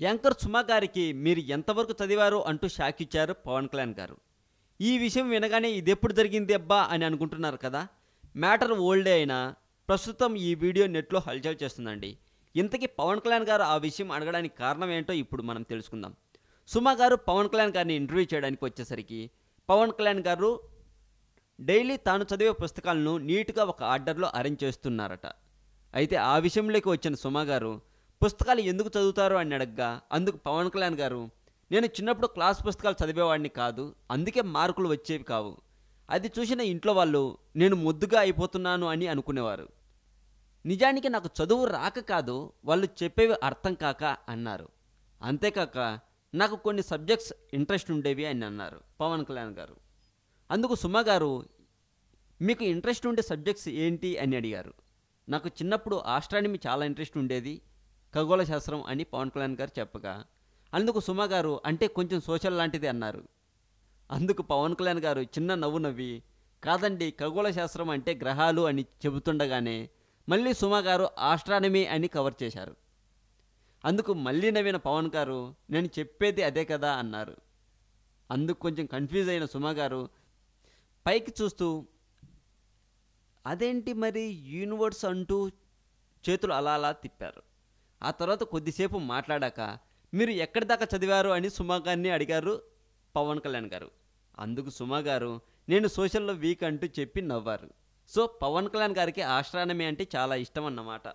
Anchor Suma గారికి మీరు ఎంతవరకు చదివారు అంటూ షాక్ ఇచ్చారు పవన్ కళ్యాణ్ గారు. ఈ విషయం వినగానే ఇదెప్పుడు జరిగింది అబ్బా అని అనుకుంటున్నారు కదా. మ్యాటర్ ఓల్డే అయినా ప్రస్తుతం ఈ వీడియో నెట్లో హల్చల్ చేస్తుందండి. ఇంతకీ పవన్ కళ్యాణ్ గారు ఆ విషయం అడగడానికి కారణం ఏంటో ఇప్పుడు మనం తెలుసుకుందాం. సుమ గారు పవన్ కళ్యాణ్ గారిని ఇంటర్వ్యూ చేయడానికి వచ్చేసరికి పవన్ కళ్యాణ్ గారు డైలీ తాను చదివే పుస్తకాలను నీట్గా ఒక ఆర్డర్లో అరేంజ్ చేస్తున్నారట. అయితే ఆ విషయంలోకి వచ్చిన సుమ గారు పుస్తకాలు ఎందుకు చదువుతారు అని అడగగా అందుకు పవన్ కళ్యాణ్ గారు, నేను చిన్నప్పుడు క్లాస్ పుస్తకాలు చదివేవాడిని కాదు, అందుకే మార్కులు వచ్చేవి కావు. అది చూసిన ఇంట్లో వాళ్ళు నేను ముద్దుగా అయిపోతున్నాను అని అనుకునేవారు. నిజానికి నాకు చదువు రాక కాదు, వాళ్ళు చెప్పేవి అర్థం కాక అన్నారు. అంతేకాక నాకు కొన్ని సబ్జెక్ట్స్ ఇంట్రెస్ట్ ఉండేవి అని అన్నారు పవన్ కళ్యాణ్ గారు. అందుకు సుమ గారు, మీకు ఇంట్రెస్ట్ ఉండే సబ్జెక్ట్స్ ఏంటి అని అడిగారు. నాకు చిన్నప్పుడు ఆస్ట్రానమీ చాలా ఇంట్రెస్ట్ ఉండేది, ఖగోళ శాస్త్రం అని పవన్ కళ్యాణ్ గారు చెప్పగా అందుకు సుమ గారు, అంటే కొంచెం సోషల్ లాంటిది అన్నారు. అందుకు పవన్ కళ్యాణ్ గారు చిన్న నవ్వు నవ్వి, కాదండి ఖగోళ శాస్త్రం అంటే గ్రహాలు అని చెబుతుండగానే మళ్ళీ సుమ గారు ఆస్ట్రానమీ అని కవర్ చేశారు. అందుకు మళ్ళీ నవ్విన పవన్ గారు, నేను చెప్పేది అదే కదా అన్నారు. అందుకు కొంచెం కన్ఫ్యూజ్ అయిన సుమ గారు పైకి చూస్తూ, అదేంటి మరి యూనివర్స్ అంటూ చేతులు అలా అలా తిప్పారు. ఆ తర్వాత కొద్దిసేపు మాట్లాడాక, మీరు ఎక్కడి దాకా చదివారు అని సుమ గారిని అడిగారు పవన్ కళ్యాణ్ గారు. అందుకు సుమ గారు, నేను సోషల్లో వీక్ అంటూ చెప్పి నవ్వారు. సో పవన్ కళ్యాణ్ గారికి ఆస్ట్రానమీ అంటే చాలా ఇష్టం అన్నమాట.